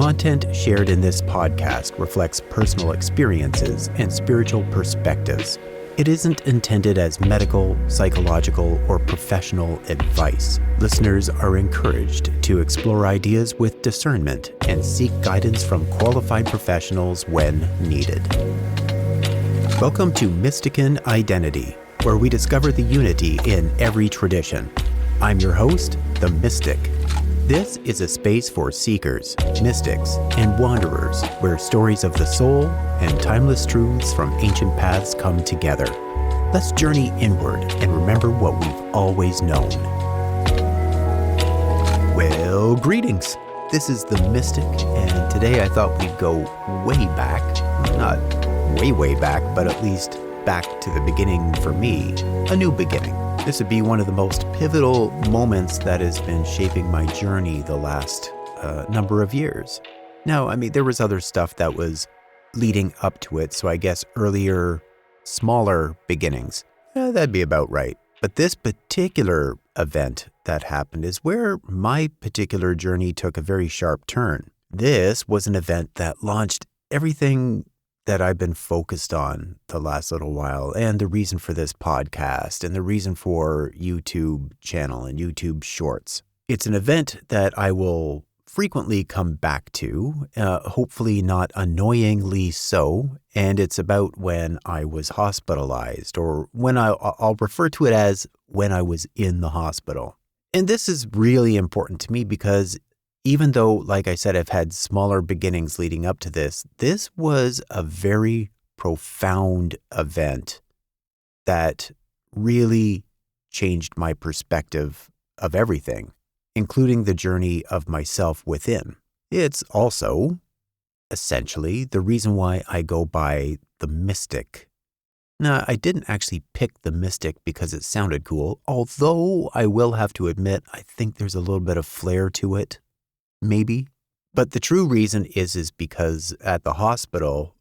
content shared in this podcast reflects personal experiences and spiritual perspectives. It isn't intended as medical, psychological, or professional advice. Listeners are encouraged to explore ideas with discernment and seek guidance from qualified professionals when needed. Welcome to Mystican Identity, where we discover the unity in every tradition. I'm your host, the Mystic. This is a space for seekers, mystics, and wanderers where stories of the soul and timeless truths from ancient paths come together. Let's journey inward and remember what we've always known. Well, greetings. This is the Mystic, and today I thought we'd go way back. Not way back, but at least back to the beginning for me, a new beginning. This would be one of the most pivotal moments that has been shaping my journey the last number of years. Now, there was other stuff that was leading up to it, so I guess earlier, smaller beginnings. That'd be about right. But this particular event that happened is where my particular journey took a very sharp turn. This was an event that launched everything that I've been focused on the last little while, and the reason for this podcast, and the reason for YouTube channel and YouTube shorts. It's an event that I will frequently come back to, hopefully not annoyingly so, and it's about when I was hospitalized, or when I'll refer to it as when I was in the hospital. And this is really important to me because even though, like I said, I've had smaller beginnings leading up to this, this was a very profound event that really changed my perspective of everything, including the journey of myself within. It's also, essentially, the reason why I go by the Mystic. Now, I didn't actually pick the Mystic because it sounded cool, although I will have to admit, I think there's a little bit of flair to it. Maybe. But the true reason is because at the hospital,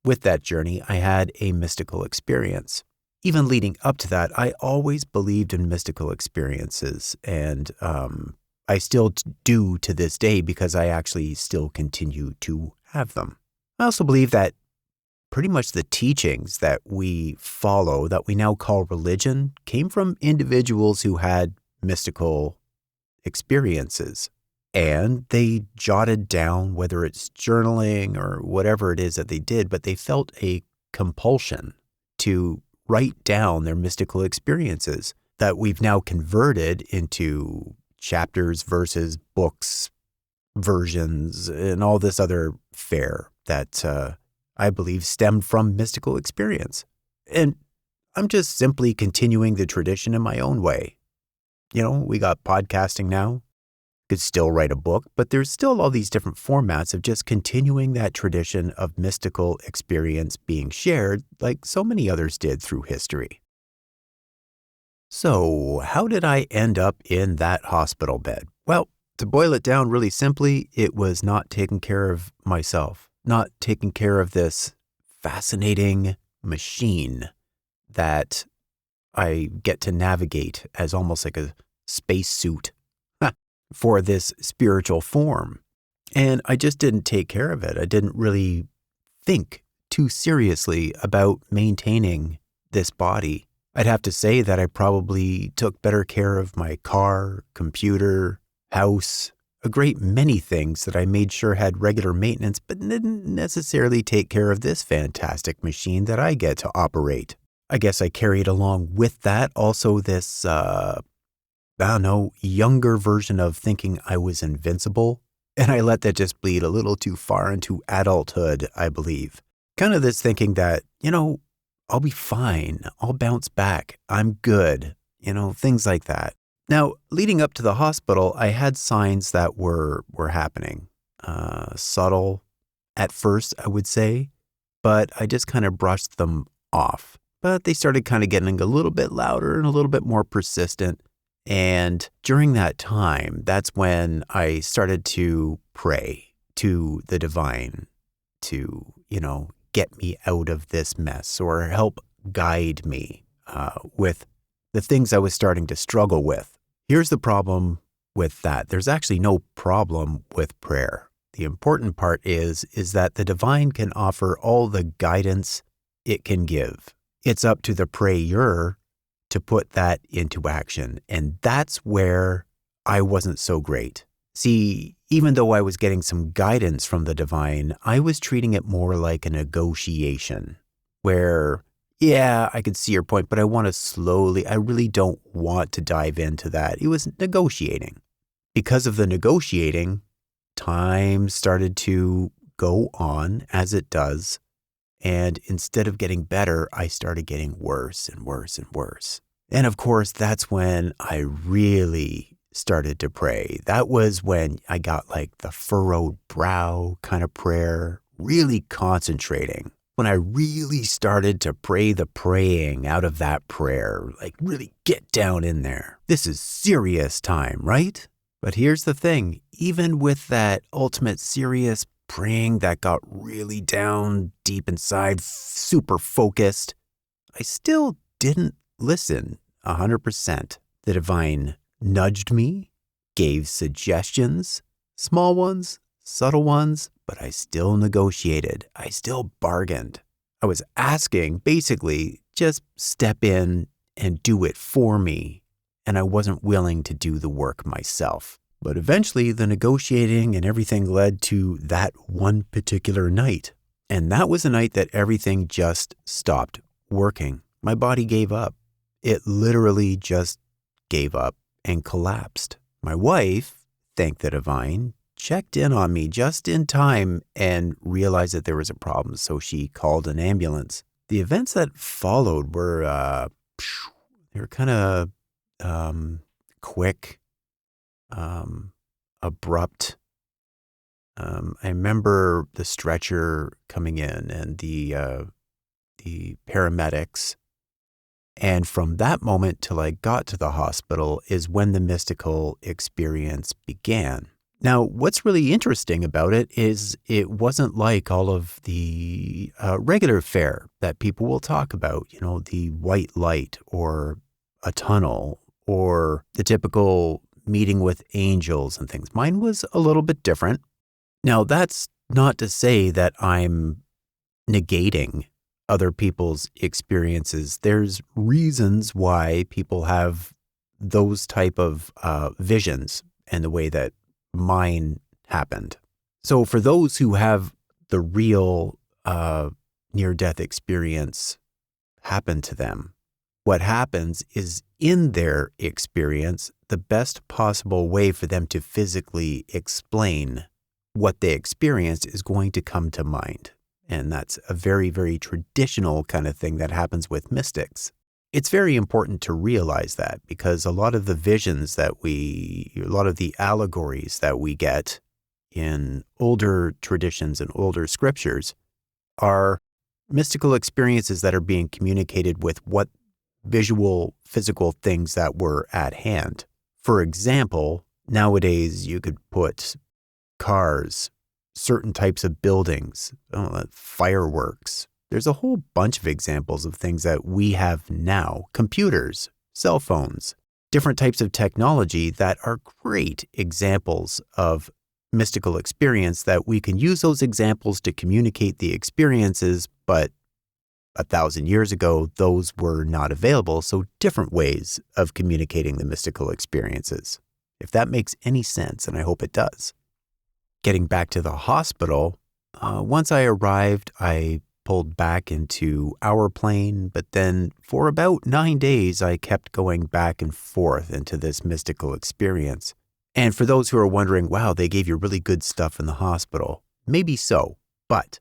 with that journey, I had a mystical experience. Even leading up to that, I always believed in mystical experiences, and I still do to this day because I actually still continue to have them. I also believe that pretty much the teachings that we follow, that we now call religion, came from individuals who had mystical experiences. And they jotted down, whether it's journaling or whatever it is that they did, but they felt a compulsion to write down their mystical experiences that we've now converted into chapters, verses, books, versions, and all this other fare that I believe stemmed from mystical experience. And I'm just simply continuing the tradition in my own way. We got podcasting now. Could still write a book, but there's still all these different formats of just continuing that tradition of mystical experience being shared like so many others did through history. So, how did I end up in that hospital bed? Well, to boil it down really simply, it was not taking care of myself, not taking care of this fascinating machine that I get to navigate as almost like a spacesuit for this spiritual form. And I just didn't take care of it. I didn't really think too seriously about maintaining this body. I'd have to say that I probably took better care of my car, computer, house, a great many things that I made sure had regular maintenance, but didn't necessarily take care of this fantastic machine that I get to operate. I guess I carried along with that also this younger version of thinking I was invincible. And I let that just bleed a little too far into adulthood, I believe. Kind of this thinking that, I'll be fine. I'll bounce back. I'm good. Things like that. Now, leading up to the hospital, I had signs that were happening. Subtle at first, I would say, but I just kind of brushed them off. But they started kind of getting a little bit louder and a little bit more persistent. And during that time, that's when I started to pray to the divine to, get me out of this mess or help guide me with the things I was starting to struggle with. Here's the problem with that. There's actually no problem with prayer. The important part is that the divine can offer all the guidance it can give. It's up to the prayer to put that into action. And that's where I wasn't so great. See, even though I was getting some guidance from the divine, I was treating it more like a negotiation where, yeah, I could see your point, but I want to slowly, I really don't want to dive into that. It was negotiating. Because of the negotiating, time started to go on as it does. And instead of getting better, I started getting worse and worse and worse. And of course, that's when I really started to pray. That was when I got like the furrowed brow kind of prayer, really concentrating. When I really started to pray the praying out of that prayer, like really get down in there. This is serious time, right? But here's the thing, even with that ultimate serious praying that got really down deep inside, super focused, I still didn't listen 100%. The divine nudged me, gave suggestions, small ones, subtle ones, but I still negotiated. I still bargained. I was asking, basically, just step in and do it for me. And I wasn't willing to do the work myself. But eventually, the negotiating and everything led to that one particular night. And that was a night that everything just stopped working. My body gave up. It literally just gave up and collapsed. My wife, thank the divine, checked in on me just in time and realized that there was a problem, so she called an ambulance. The events that followed were, they were kind of quick, abrupt. I remember the stretcher coming in and the paramedics. And from that moment till I got to the hospital is when the mystical experience began. Now, what's really interesting about it is it wasn't like all of the regular fare that people will talk about, you know, the white light or a tunnel or the typical meeting with angels and things. Mine was a little bit different. Now, that's not to say that I'm negating other people's experiences. There's reasons why people have those type of visions and the way that mine happened. So for those who have the real near-death experience happen to them, what happens is in their experience, the best possible way for them to physically explain what they experienced is going to come to mind. And that's a very, very traditional kind of thing that happens with mystics. It's very important to realize that because a lot of the visions a lot of the allegories that we get in older traditions and older scriptures are mystical experiences that are being communicated with what visual, physical things that were at hand. For example, nowadays you could put cars, certain types of buildings, fireworks. There's a whole bunch of examples of things that we have now. Computers, cell phones, different types of technology that are great examples of mystical experience that we can use those examples to communicate the experiences, but 1,000 years ago, those were not available. So different ways of communicating the mystical experiences. If that makes any sense, and I hope it does. Getting back to the hospital, once I arrived, I pulled back into our plane, but then for about 9 days, I kept going back and forth into this mystical experience. And for those who are wondering, wow, they gave you really good stuff in the hospital. Maybe so, but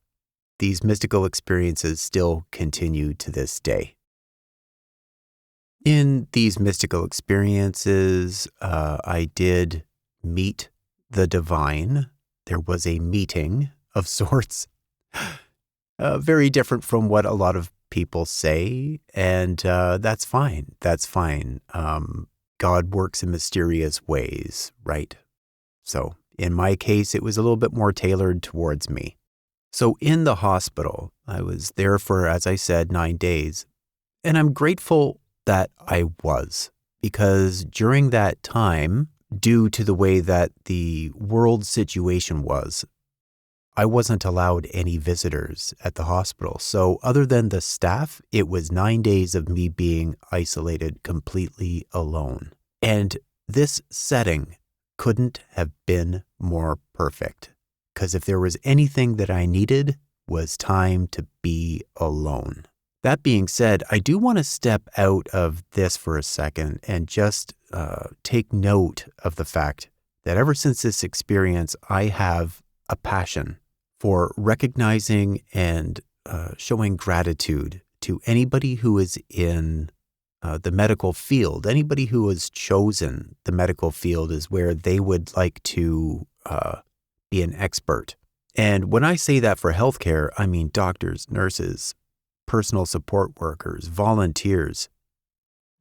these mystical experiences still continue to this day. In these mystical experiences, I did meet the divine. There was a meeting of sorts, very different from what a lot of people say, and that's fine. That's fine. God works in mysterious ways, right? So in my case, it was a little bit more tailored towards me. So in the hospital, I was there for, as I said, 9 days, and I'm grateful that I was, because during that time, due to the way that the world situation was, I wasn't allowed any visitors at the hospital. So other than the staff, it was 9 days of me being isolated completely alone. And this setting couldn't have been more perfect. Because if there was anything that I needed, was time to be alone. That being said, I do want to step out of this for a second and just take note of the fact that ever since this experience, I have a passion for recognizing and showing gratitude to anybody who is in the medical field. Anybody who has chosen the medical field is where they would like to be an expert. And when I say that for healthcare, I mean doctors, nurses, personal support workers, volunteers.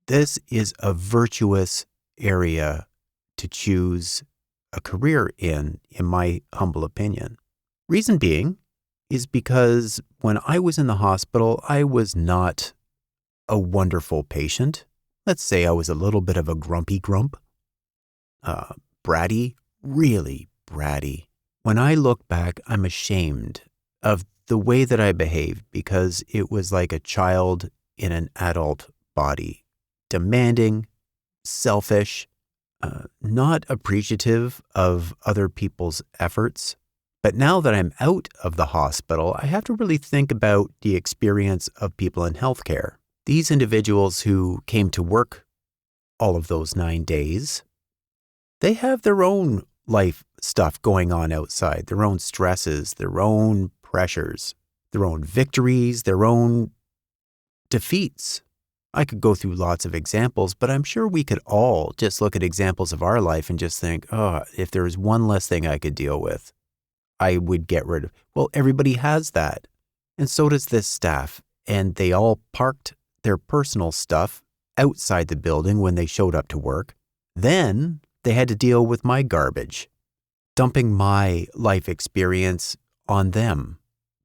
This is a virtuous area to choose a career in my humble opinion. Reason being is because when I was in the hospital, I was not a wonderful patient. Let's say I was a little bit of a grumpy grump. Bratty, really bratty. When I look back, I'm ashamed of the way that I behaved because it was like a child in an adult body. Demanding, selfish, not appreciative of other people's efforts. But now that I'm out of the hospital, I have to really think about the experience of people in healthcare. These individuals who came to work all of those 9 days, they have their own life stuff going on outside, their own stresses, their own pressures, their own victories, their own defeats. I could go through lots of examples, but I'm sure we could all just look at examples of our life and just think, oh, if there was one less thing I could deal with, I would get rid of. Well, everybody has that. And so does this staff. And they all parked their personal stuff outside the building when they showed up to work. Then they had to deal with my garbage, dumping my life experience on them,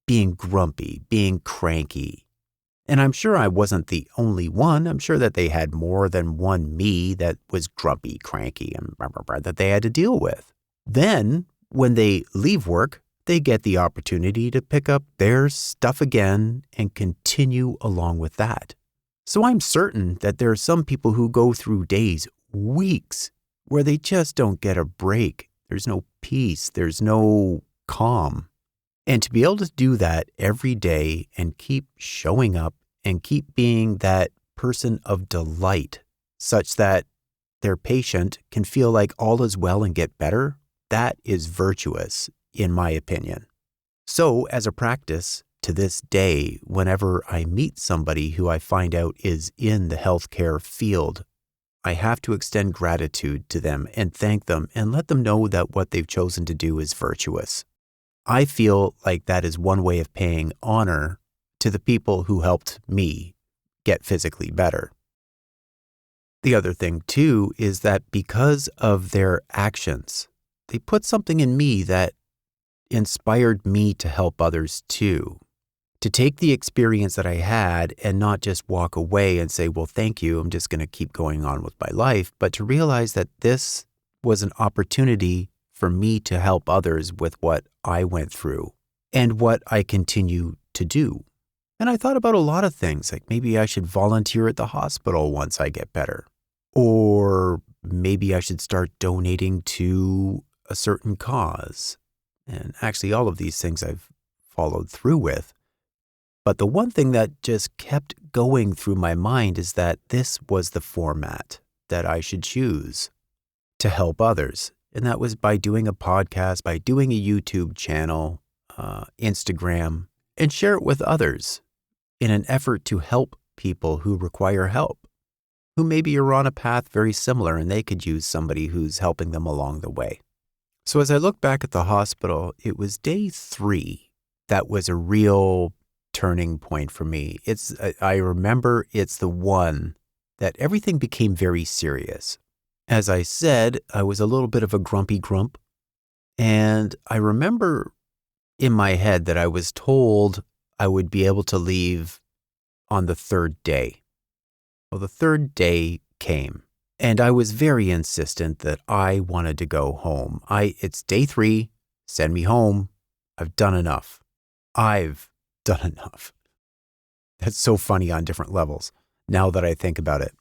being grumpy, being cranky. And I'm sure I wasn't the only one. I'm sure that they had more than one me that was grumpy, cranky, and that they had to deal with. Then, when they leave work, they get the opportunity to pick up their stuff again and continue along with that. So I'm certain that there are some people who go through days, weeks, where they just don't get a break. There's no peace. There's no calm. And to be able to do that every day and keep showing up and keep being that person of delight such that their patient can feel like all is well and get better, that is virtuous, in my opinion. So as a practice, to this day, whenever I meet somebody who I find out is in the healthcare field, I have to extend gratitude to them and thank them and let them know that what they've chosen to do is virtuous. I feel like that is one way of paying honor to the people who helped me get physically better. The other thing, too, is that because of their actions, they put something in me that inspired me to help others, too. To take the experience that I had and not just walk away and say, well, thank you, I'm just going to keep going on with my life, but to realize that this was an opportunity for me to help others with what I went through and what I continue to do. And I thought about a lot of things, like maybe I should volunteer at the hospital once I get better. Or maybe I should start donating to a certain cause. And actually, all of these things I've followed through with. But the one thing that just kept going through my mind is that this was the format that I should choose to help others. And that was by doing a podcast, by doing a YouTube channel, Instagram, and share it with others in an effort to help people who require help, who maybe are on a path very similar and they could use somebody who's helping them along the way. So as I look back at the hospital, it was day 3 that was a real turning point for me. I remember it's the one that everything became very serious. As I said, I was a little bit of a grumpy grump, and I remember in my head that I was told I would be able to leave on the 3rd day. Well, the 3rd day came, and I was very insistent that I wanted to go home. It's day 3, send me home. I've done enough. I've done enough. That's so funny on different levels, now that I think about it.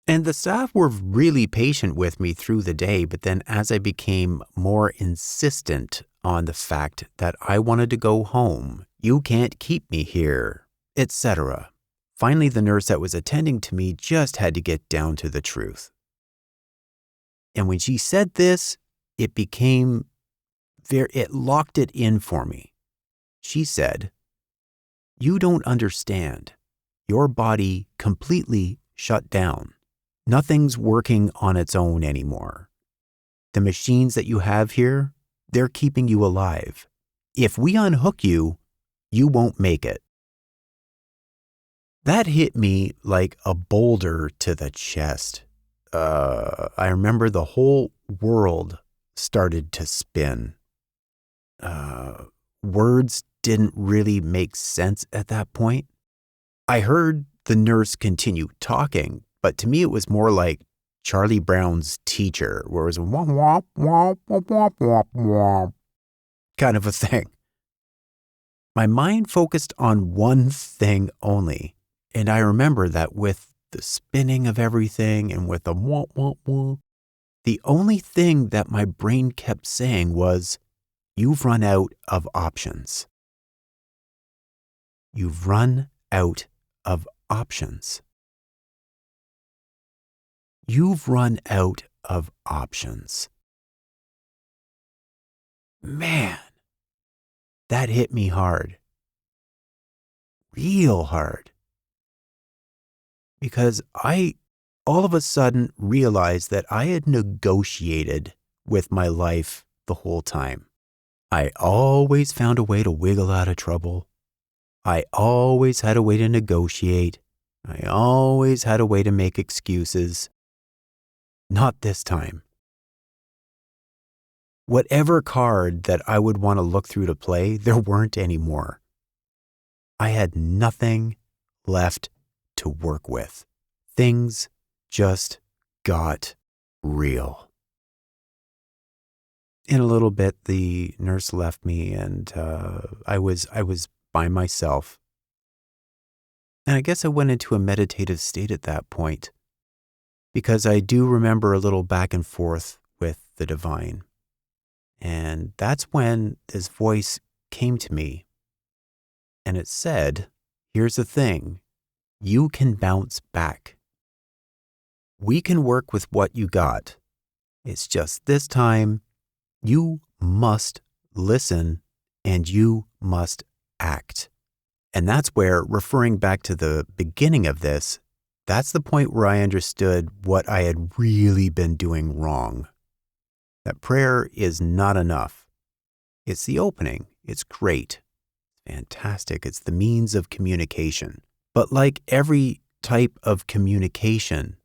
And the staff were really patient with me through the day, but then as I became more insistent on the fact that I wanted to go home, you can't keep me here, etc. Finally, the nurse that was attending to me just had to get down to the truth. And when she said this, it locked it in for me. She said, "You don't understand. Your body completely shut down. Nothing's working on its own anymore. The machines that you have here, they're keeping you alive. If we unhook you, you won't make it." That hit me like a boulder to the chest. I remember the whole world started to spin. Words didn't really make sense at that point. I heard the nurse continue talking, but to me it was more like Charlie Brown's teacher, where it was womp womp womp womp womp womp womp kind of a thing. My mind focused on one thing only, and I remember that with the spinning of everything and with the womp womp womp, the only thing that my brain kept saying was, "You've run out of options. You've run out of options. You've run out of options." Man, that hit me hard. Real hard. Because I all of a sudden realized that I had negotiated with my life the whole time. I always found a way to wiggle out of trouble. I always had a way to negotiate. I always had a way to make excuses. Not this time. Whatever card that I would want to look through to play, there weren't anymore. I had nothing left to work with. Things just got real. In a little bit, the nurse left me, and I was by myself. And I guess I went into a meditative state at that point, because I do remember a little back and forth with the divine. And that's when this voice came to me, and it said, "Here's the thing. You can bounce back. We can work with what you got. It's just this time, you must listen and you must act." And that's where, referring back to the beginning of this, that's the point where I understood what I had really been doing wrong. That prayer is not enough. It's the opening. It's great. Fantastic. It's the means of communication. But like every type of communication,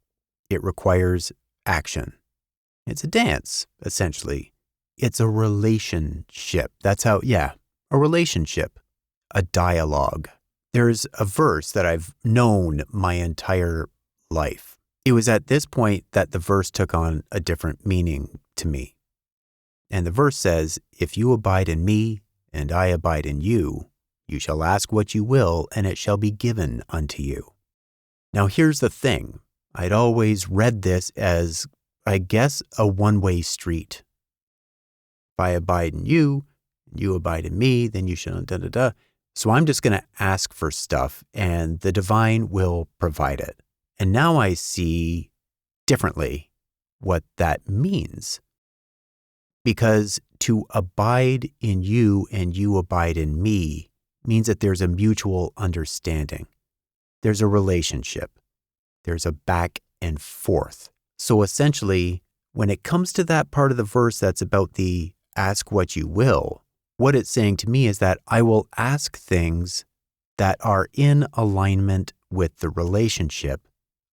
it requires action. It's a dance, essentially. It's a relationship. That's how, a relationship, a dialogue. There's a verse that I've known my entire life. It was at this point that the verse took on a different meaning to me. And the verse says, "If you abide in me and I abide in you, you shall ask what you will, and it shall be given unto you." Now here's the thing. I'd always read this as, I guess, a one-way street. If I abide in you, and you abide in me, then you shall da-da-da. So I'm just going to ask for stuff, and the divine will provide it. And now I see differently what that means. Because to abide in you and you abide in me means that there's a mutual understanding. There's a relationship. There's a back and forth. So essentially, when it comes to that part of the verse that's about the ask what you will, what it's saying to me is that I will ask things that are in alignment with the relationship.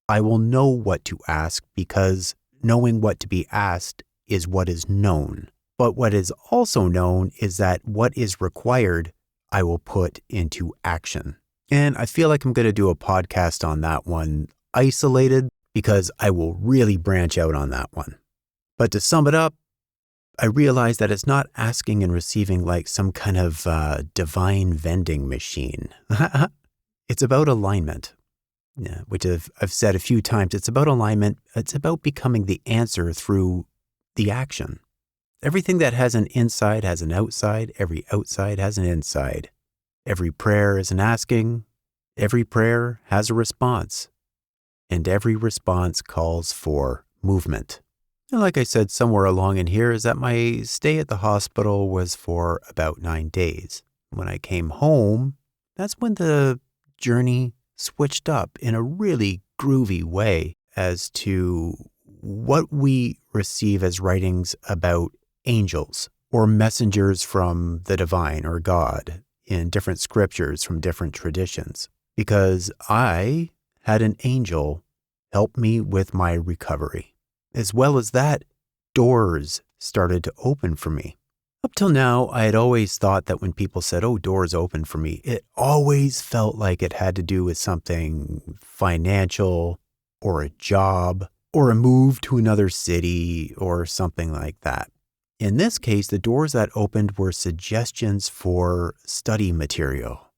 I will know what to ask because knowing what to be asked is what is known. But what is also known is that what is required, I will put into action. And I feel like I'm going to do a podcast on that one isolated because I will really branch out on that one. But to sum it up, I realized that it's not asking and receiving like some kind of divine vending machine. It's about alignment, yeah, which I've said a few times. It's about alignment. It's about becoming the answer through the action. Everything that has an inside has an outside. Every outside has an inside. Every prayer is an asking. Every prayer has a response. And every response calls for movement. And like I said, somewhere along in here is that my stay at the hospital was for about 9 days. When I came home, that's when the journey switched up in a really groovy way as to what we receive as writings about angels or messengers from the divine or God in different scriptures from different traditions. Because I had an angel help me with my recovery. As well as that, doors started to open for me. Up till now, I had always thought that when people said, "Oh, doors open for me," it always felt like it had to do with something financial or a job or a move to another city or something like that. In this case, the doors that opened were suggestions for study material.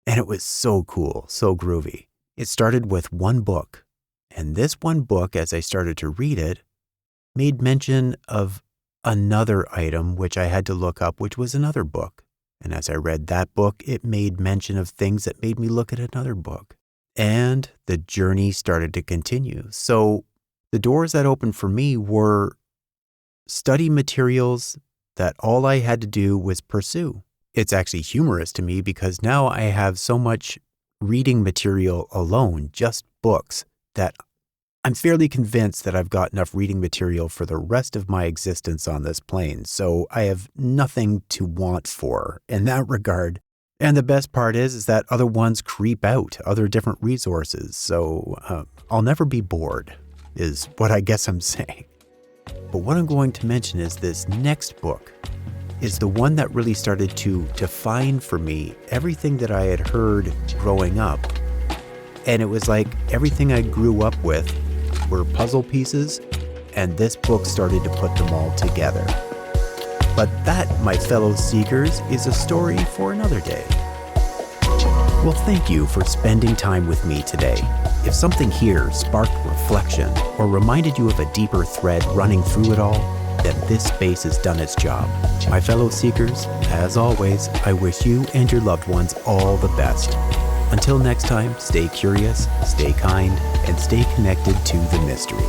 And it was so cool, so groovy. It started with one book. And this one book, as I started to read it, made mention of another item which I had to look up, which was another book. And as I read that book, it made mention of things that made me look at another book. And the journey started to continue. So the doors that opened for me were study materials that all I had to do was pursue. It's actually humorous to me because now I have so much reading material alone, just books, that I'm fairly convinced that I've got enough reading material for the rest of my existence on this plane, so I have nothing to want for in that regard. And the best part is that other ones creep out, other different resources, so I'll never be bored, is what I guess I'm saying. But what I'm going to mention is this next book is the one that really started to define for me everything that I had heard growing up. And it was like everything I grew up with were puzzle pieces, and this book started to put them all together. But that, my fellow seekers, is a story for another day. Well, thank you for spending time with me today. If something here sparked reflection or reminded you of a deeper thread running through it all, then this space has done its job. My fellow seekers, as always, I wish you and your loved ones all the best. Until next time, stay curious, stay kind, and stay connected to the mystery.